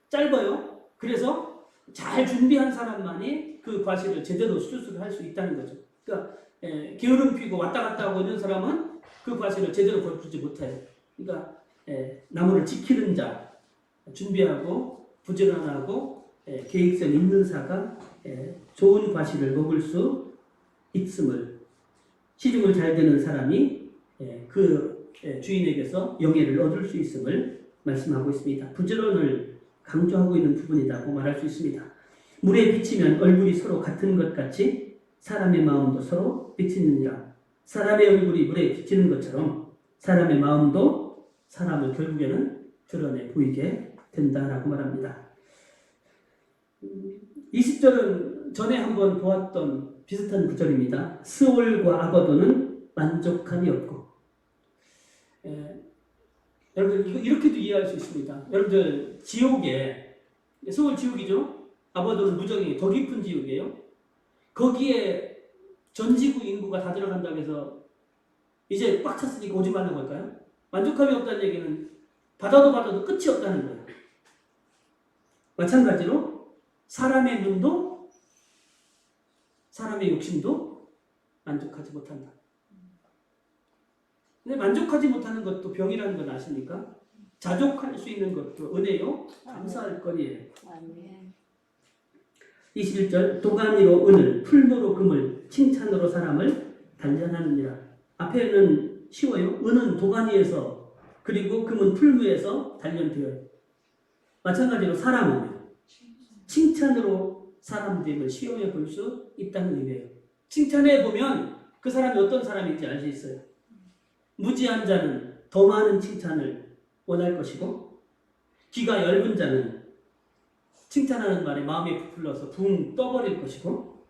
짧아요. 그래서 잘 준비한 사람만이 그 과실을 제대로 추수를 할 수 있다는 거죠. 그러니까 게으름 피고 왔다 갔다 하고 있는 사람은 그 과실을 제대로 거두지 못해요. 그러니까 나무를 지키는 자, 준비하고 부지런하고 계획성 있는 사가 좋은 과실을 먹을 수 있음을, 시중을 잘 되는 사람이 그 주인에게서 영예를 얻을 수 있음을 말씀하고 있습니다. 부지런을 강조하고 있는 부분이라고 말할 수 있습니다. 물에 비치면 얼굴이 서로 같은 것 같이 사람의 마음도 서로 비치느니라. 사람의 얼굴이 물에 비치는 것처럼 사람의 마음도 사람을 결국에는 드러내 보이게 된다라고 말합니다. 20절은 전에 한번 보았던 비슷한 구절입니다. 스올과 아버도는 만족함이 없고. 여러분들 이렇게도 이해할 수 있습니다. 여러분들 지옥에, 스올 지옥이죠. 아버도는 무정이 더 깊은 지옥이에요. 거기에 전 지구 인구가 다 들어간다고 해서 이제 꽉 찼으니까 오지 말는 걸까요? 만족함이 없다는 얘기는 받아도 끝이 없다는 거예요. 마찬가지로 사람의 눈도 사람의 욕심도 만족하지 못한다. 근데 만족하지 못하는 것도 병이라는 건 아십니까? 자족할 수 있는 것도 은혜요. 감사할 거리예요. 21절 도가니로 은을, 풀무로 금을, 칭찬으로 사람을 단련하느니라. 앞에는 쉬워요. 은은 도가니에서, 그리고 금은 풀무에서 단련되어요. 마찬가지로 사람은 칭찬으로 사람 되임을 시험해 볼 수 있다는 의미예요. 칭찬해 보면 그 사람이 어떤 사람인지 알 수 있어요. 무지한 자는 더 많은 칭찬을 원할 것이고, 귀가 얇은 자는 칭찬하는 말에 마음이 부풀러서 붕 떠버릴 것이고,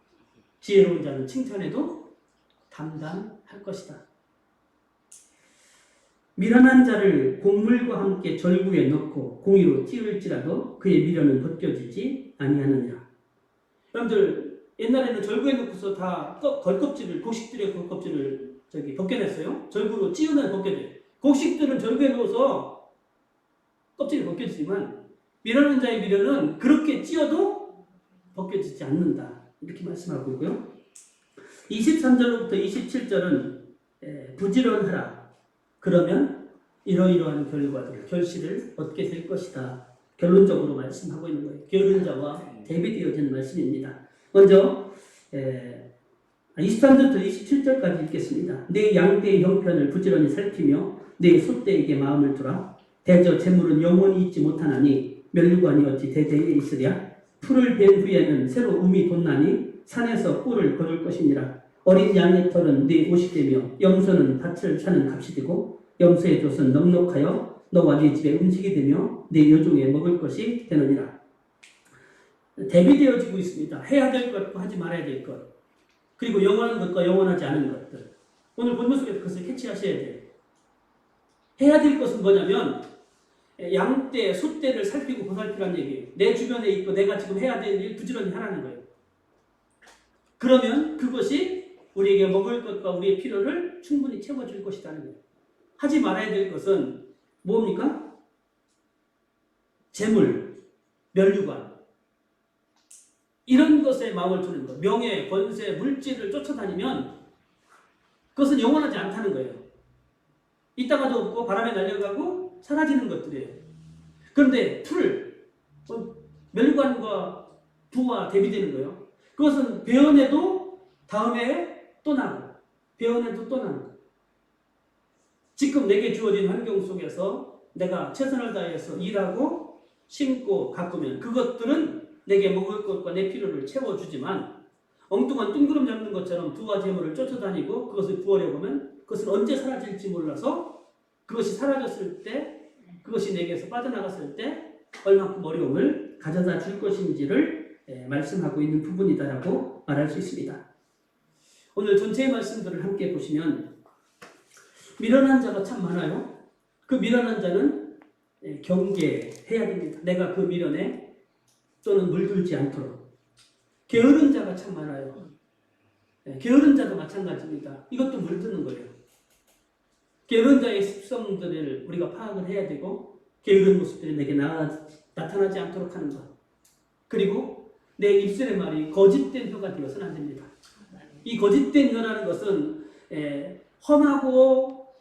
지혜로운 자는 칭찬해도 담담할 것이다. 미련한 자를 곡물과 함께 절구에 넣고 공의로 찌울지라도 그의 미련은 벗겨지지 아니하느니라. 여러분들 옛날에는 절구에 넣고서 다 겉껍질을, 곡식들의 겉껍질을 벗겨냈어요. 절구로 찌우면 벗겨져요. 곡식들은 절구에 넣어서 껍질이 벗겨지지만 미련한 자의 미련은 그렇게 찌어도 벗겨지지 않는다. 이렇게 말씀하고 있고요. 23절로부터 27절은 부지런하라. 그러면 이러이러한 결과들, 결실을 얻게 될 것이다. 결론적으로 말씀하고 있는 거예요. 게으른 자와 대비되어진 말씀입니다. 먼저 23절부터 27절까지 읽겠습니다. 내 양떼의 형편을 부지런히 살피며 내 소떼에게 마음을 두라. 대저 재물은 영원히 있지 못하나니 멸류관이 어찌 대대에 있으랴. 풀을 벤 후에는 새로 음이 돋나니 산에서 꿀을 거둘 것이니라. 어린 양의 털은 네 옷이 되며 염소는 밭을 사는 값이 되고 염소의 돛은 넉넉하여 너와 네 집의 음식이 되며 네 여종의 먹을 것이 되느니라. 대비되어지고 있습니다. 해야 될 것과 하지 말아야 될 것, 그리고 영원한 것과 영원하지 않은 것들. 오늘 본문 속에서 그것을 캐치하셔야 돼요. 해야 될 것은 뭐냐면 양떼, 소떼를 살피고 보살피라는 얘기예요. 내 주변에 있고 내가 지금 해야 될 일 부지런히 하라는 거예요. 그러면 그것이 우리에게 먹을 것과 우리의 필요를 충분히 채워줄 것이라는 거예요. 하지 말아야 될 것은 뭡니까? 재물, 멸류관, 이런 것에 마음을 두는 것. 명예, 권세, 물질을 쫓아다니면 그것은 영원하지 않다는 거예요. 있다가도 없고 바람에 날려가고 사라지는 것들이에요. 그런데 멸류관과 부와 대비되는 거예요. 그것은 배은해도 다음에 또 나고, 배은해도 또 나는 거예요. 지금 내게 주어진 환경 속에서 내가 최선을 다해서 일하고 심고 가꾸면 그것들은 내게 먹을 것과 내 필요를 채워주지만, 엉뚱한 뜬구름 잡는 것처럼 부와 재물을 쫓아다니고 그것을 구하려고 하면 그것은 언제 사라질지 몰라서, 그것이 사라졌을 때, 그것이 내게서 빠져나갔을 때 얼마큼 어려움을 가져다 줄 것인지를 말씀하고 있는 부분이다라고 말할 수 있습니다. 오늘 전체의 말씀들을 함께 보시면 미련한 자가 참 많아요. 그 미련한 자는 경계해야 됩니다. 내가 그 미련에 또는 물들지 않도록. 게으른 자가 참 많아요. 게으른 자도 마찬가지입니다. 이것도 물드는 거예요. 게으른 자의 습성들을 우리가 파악을 해야 되고, 게으른 모습들이 내게 나타나지 않도록 하는 것. 그리고 내 입술의 말이 거짓된 혀가 되어서는 안 됩니다. 이 거짓된 혀라는 것은 험하고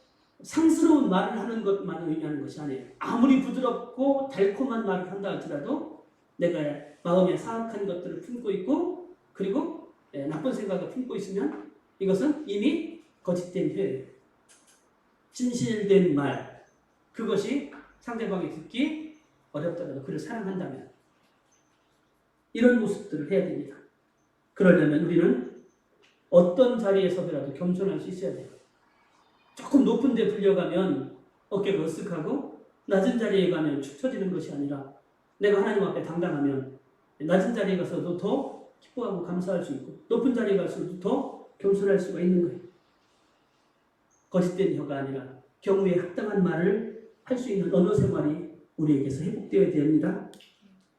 상스러운 말을 하는 것만 의미하는 것이 아니에요. 아무리 부드럽고 달콤한 말을 한다 할지라도 내가 마음에 사악한 것들을 품고 있고 그리고 나쁜 생각을 품고 있으면 이것은 이미 거짓된 혀예요. 진실된 말, 그것이 상대방이 듣기 어렵더라도 그를 사랑한다면 이런 모습들을 해야 됩니다. 그러려면 우리는 어떤 자리에서라도 겸손할 수 있어야 돼요. 조금 높은 데 불려가면 어깨가 으쓱하고 낮은 자리에 가면 축 처지는 것이 아니라 내가 하나님 앞에 당당하면 낮은 자리에 가서도 더 기뻐하고 감사할 수 있고 높은 자리에 가서도 더 겸손할 수가 있는 거예요. 거짓된 혀가 아니라 경우에 합당한 말을 할 수 있는 언어 생활이 우리에게서 회복되어야 됩니다.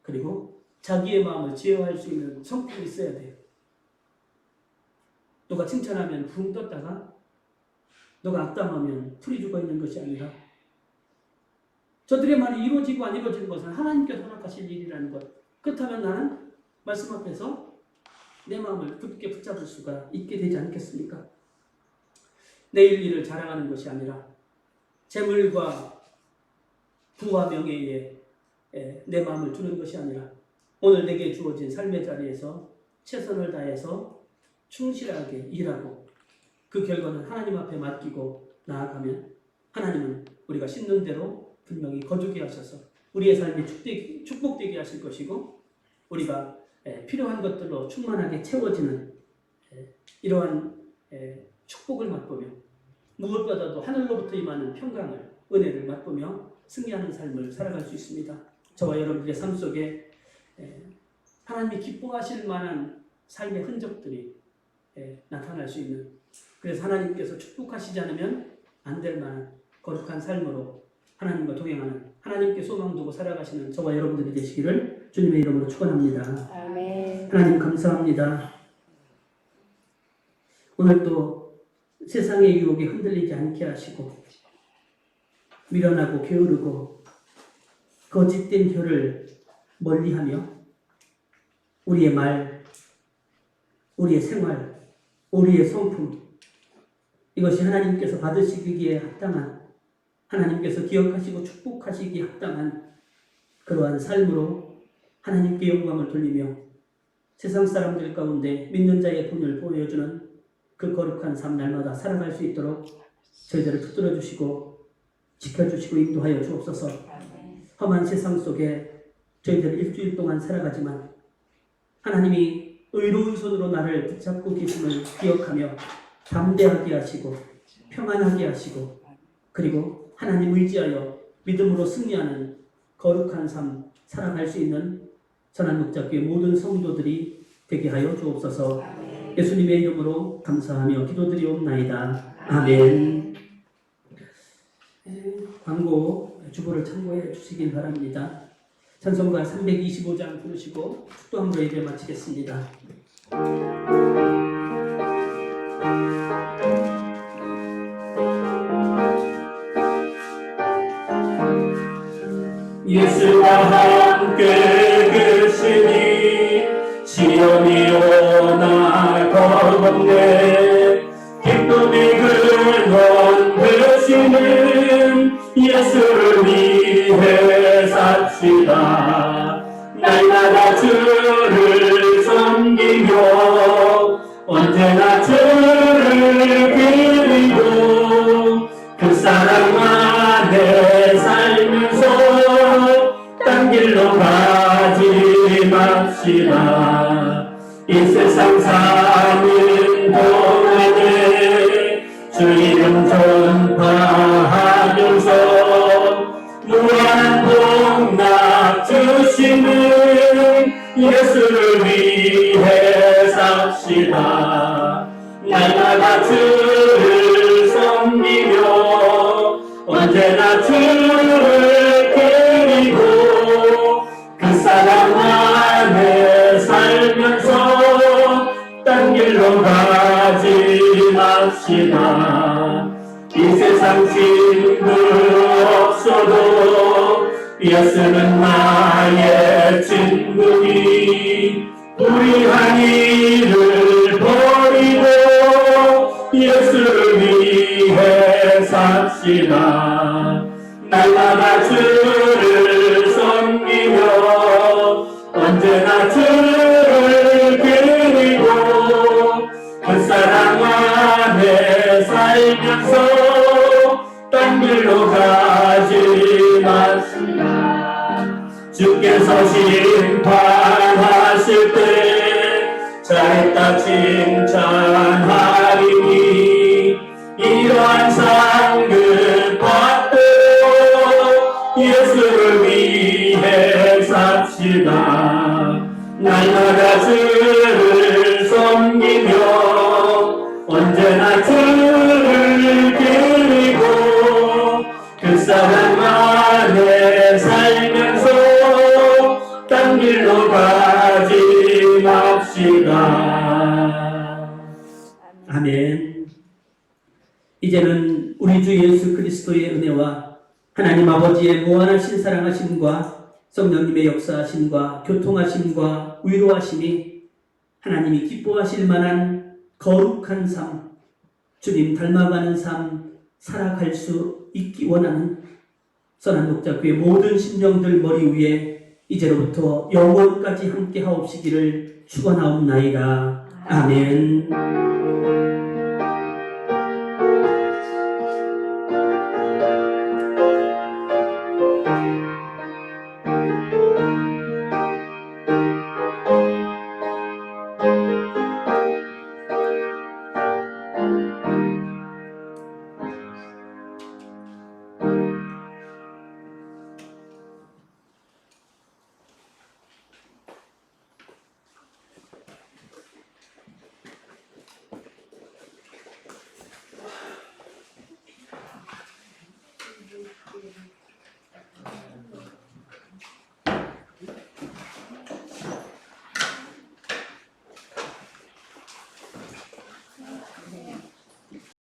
그리고 자기의 마음을 제어할 수 있는 성품이 있어야 돼요. 누가 칭찬하면 붕 떴다가 너가 악담하면 풀이 죽어 있는 것이 아니라 저들의 말이 이루어지고 안 이루어지는 것은 하나님께서 허락하실 일이라는 것. 그렇다면 나는 말씀 앞에서 내 마음을 굳게 붙잡을 수가 있게 되지 않겠습니까? 내 일을 자랑하는 것이 아니라 재물과 부와 명예에 내 마음을 두는 것이 아니라 오늘 내게 주어진 삶의 자리에서 최선을 다해서 충실하게 일하고 그 결과는 하나님 앞에 맡기고 나아가면 하나님은 우리가 심는 대로 분명히 거두게 하셔서 우리의 삶이 축복되게 하실 것이고 우리가 필요한 것들로 충만하게 채워지는 이러한 축복을 맛보며 무엇보다도 하늘로부터 임하는 평강을 은혜를 맛보며 승리하는 삶을 살아갈 수 있습니다. 저와 여러분들의 삶 속에 하나님이 기뻐하실 만한 삶의 흔적들이 나타날 수 있는 그래서 하나님께서 축복하시지 않으면 안 될 만한 거룩한 삶으로 하나님과 동행하는 하나님께 소망 두고 살아가시는 저와 여러분들이 되시기를 주님의 이름으로 축원합니다. 아멘. 하나님 감사합니다. 오늘 또 세상의 유혹에 흔들리지 않게 하시고 미련하고 게으르고 거짓된 혀를 멀리하며 우리의 말, 우리의 생활, 우리의 성품 이것이 하나님께서 받으시기에 합당한 하나님께서 기억하시고 축복하시기에 합당한 그러한 삶으로 하나님께 영광을 돌리며 세상 사람들 가운데 믿는 자의 본을 보여주는 그 거룩한 삶 날마다 살아갈 수 있도록 저희들을 붙들어 주시고 지켜주시고 인도하여 주옵소서. 험한 세상 속에 저희들 일주일 동안 살아가지만 하나님이 의로운 손으로 나를 붙잡고 계심을 기억하며 담대하게 하시고 평안하게 하시고 그리고 하나님 의지하여 믿음으로 승리하는 거룩한 삶 살아갈 수 있는 전한목자교회 모든 성도들이 되게 하여 주옵소서. 예수님의 이름으로 감사하며 기도드리옵나이다. 아멘. 광고 주보를 참고해 주시길 바랍니다. 찬송가 325장 부르시고 축도함으로 예배 마치겠습니다. 예수와 함께 계시니 시험이 오나 겁없네 기쁨이 근원 되시는 예수를 위해 삽시다. 날마다 주를 섬기며 언제나 주를 그리고 그 사랑 안에 살면서 딴 길로 가지 맙시다. 이 세상 사는 동안에 주 이름 전파하면서 무한한 복락 주시는 예수를 위해 삽시다. 날마다 주를 섬기며 언제나 주를 그리고 그 사랑 안에 살면서 딴 길로 가지 맙시다. 이 세상 친구 없어도 예수는 나의 친구니 불의한 일을 버리고 예수를 위해 살 삽시다. 날마다 주를 섬기며 언제나 주를 그리고 그 사랑 안에 살면서 딴 길로 가지 맙시다. 주께서 심판하실 때 잘했다 칭찬하리니 이러한 상급 받고 예수를 위해 삽시다. 날마다 주를 섬기며 언제나 주를 그리고 그 사랑 안에 살면서 딴 길로 가지 맙시다. 아멘. 이제는 우리 주 예수 그리스도의 은혜와 하나님 아버지의 무한하신 사랑하심과 성령님의 역사하심과 교통하심과 위로하심이 하나님이 기뻐하실 만한 거룩한 삶, 주님 닮아가는 삶 살아갈 수 있기 원하는 선한 독자교회 모든 심령들 머리 위에 이제로부터 영원까지 함께 하옵시기를 축원하옵나이다. 아멘.